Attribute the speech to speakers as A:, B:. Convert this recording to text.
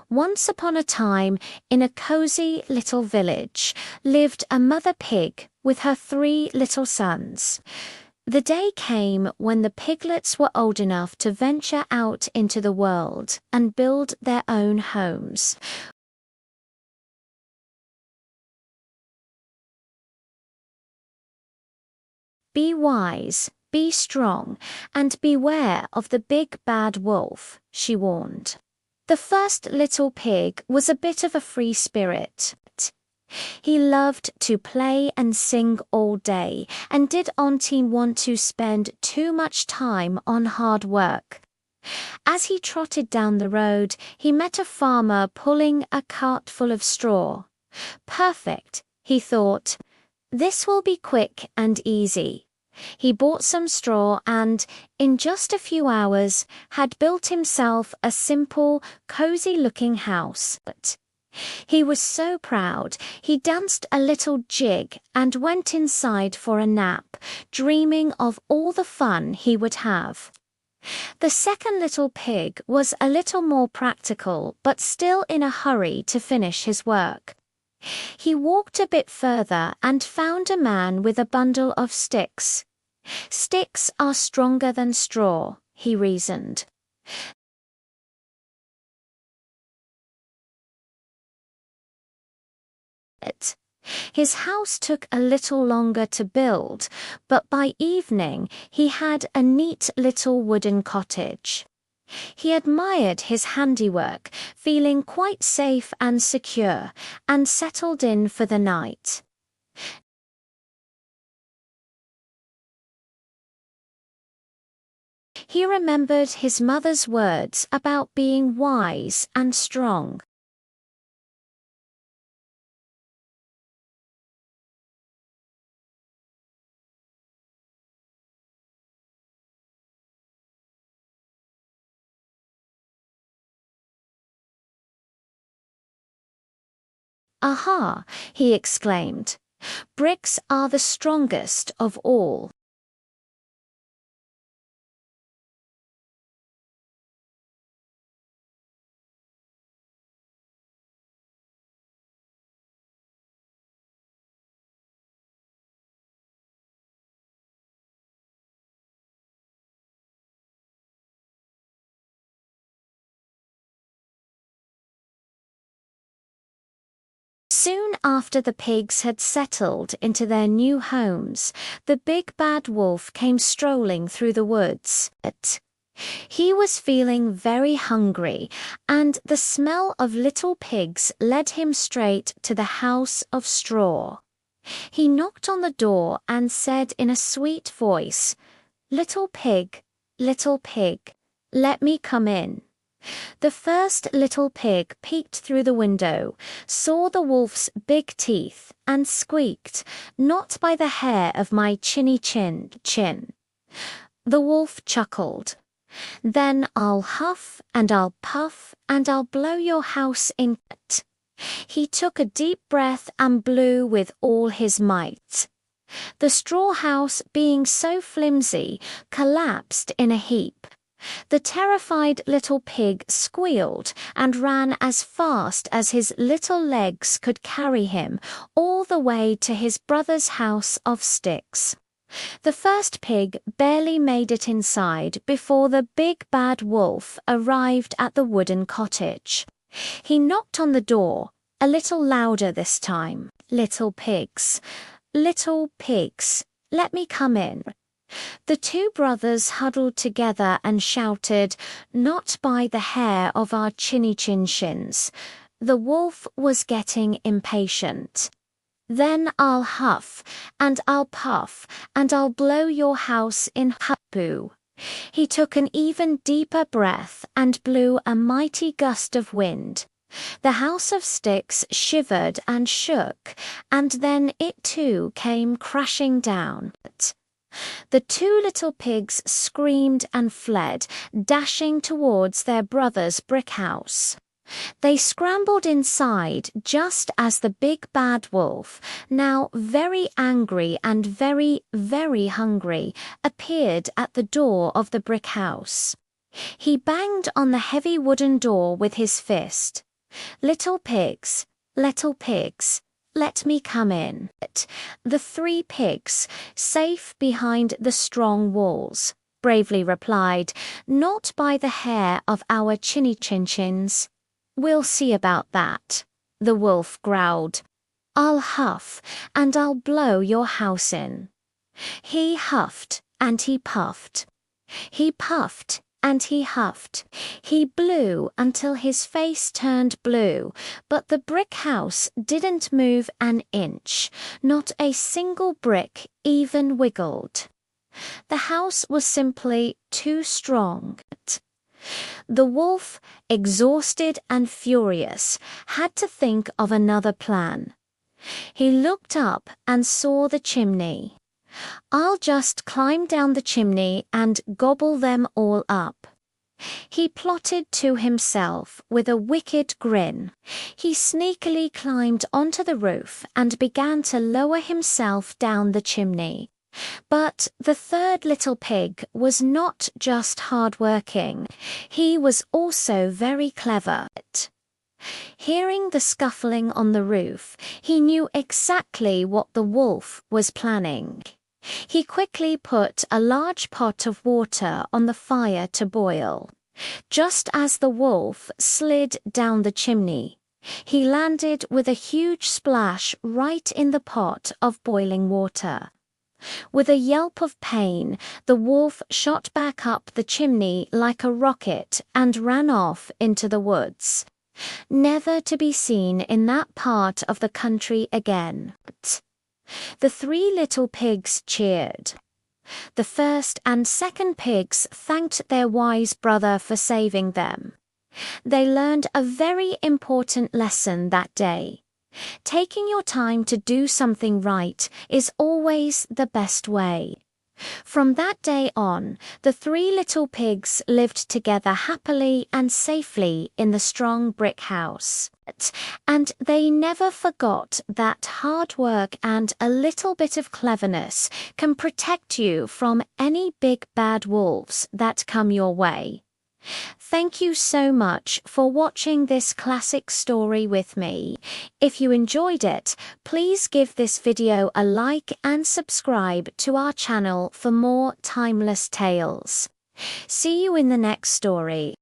A: Once upon a time, in a cozy little village, lived a mother pig with her 3 little sons. The day came when the piglets were old enough to venture out into the world and build their own homes. Be wise, be strong, and beware of the big bad wolf, she warned. The first little pig was a bit of a free spirit. He loved to play and sing all day, and did Auntie want to spend too much time on hard work. As he trotted down the road, he met a farmer pulling a cart full of straw. Perfect, he thought. This will be quick and easy. He bought some straw and, in just a few hours, had built himself a simple, cozy-looking house. He was so proud, he danced a little jig and went inside for a nap, dreaming of all the fun he would have. The second little pig was a little more practical, but still in a hurry to finish his work. He walked a bit further and found a man with a bundle of sticks. Sticks are stronger than straw, he reasoned. His house took a little longer to build, but by evening he had a neat little wooden cottage. He admired his handiwork, feeling quite safe and secure, and settled in for the night. He remembered his mother's words about being wise and strong. "Aha!" he exclaimed. "Bricks are the strongest of all." Soon after the pigs had settled into their new homes, the big bad wolf came strolling through the woods. He was feeling very hungry, and the smell of little pigs led him straight to the house of straw. He knocked on the door and said in a sweet voice, little pig, let me come in." The first little pig peeked through the window, saw the wolf's big teeth, and squeaked, "Not by the hair of my chinny chin." The wolf chuckled. "Then I'll huff and I'll puff and I'll blow your house in." He took a deep breath and blew with all his might. The straw house, being so flimsy, collapsed in a heap. The terrified little pig squealed and ran as fast as his little legs could carry him all the way to his brother's house of sticks. The first pig barely made it inside before the big bad wolf arrived at the wooden cottage. He knocked on the door, a little louder this time. Little pigs, let me come in." The 2 brothers huddled together and shouted, "Not by the hair of our chinny shins." The wolf was getting impatient. "Then I'll huff, and I'll puff, and I'll blow your house in." Boo. He took an even deeper breath and blew a mighty gust of wind. The house of sticks shivered and shook, and then it too came crashing down. The 2 little pigs screamed and fled, dashing towards their brother's brick house. They scrambled inside just as the big bad wolf, now very angry and very, very hungry, appeared at the door of the brick house. He banged on the heavy wooden door with his fist. "Little pigs, little pigs, let me come in." The 3 pigs, safe behind the strong walls, bravely replied, "Not by the hair of our chinny-chin-chins." "We'll see about that," the wolf growled. "I'll huff, and I'll blow your house in." He huffed, and he puffed. He puffed, and he huffed. He blew until his face turned blue, but the brick house didn't move an inch. Not a single brick even wiggled. The house was simply too strong. The wolf, exhausted and furious, had to think of another plan. He looked up and saw the chimney. "I'll just climb down the chimney and gobble them all up." He plotted to himself with a wicked grin. He sneakily climbed onto the roof and began to lower himself down the chimney. But the 3rd little pig was not just hard-working. He was also very clever. Hearing the scuffling on the roof, he knew exactly what the wolf was planning. He quickly put a large pot of water on the fire to boil. Just as the wolf slid down the chimney, he landed with a huge splash right in the pot of boiling water. With a yelp of pain, the wolf shot back up the chimney like a rocket and ran off into the woods, never to be seen in that part of the country again. The 3 little pigs cheered. The 1st and 2nd pigs thanked their wise brother for saving them. They learned a very important lesson that day. Taking your time to do something right is always the best way. From that day on, the 3 little pigs lived together happily and safely in the strong brick house. And they never forgot that hard work and a little bit of cleverness can protect you from any big bad wolves that come your way. Thank you so much for watching this classic story with me. If you enjoyed it, please give this video a like and subscribe to our channel for more timeless tales. See you in the next story.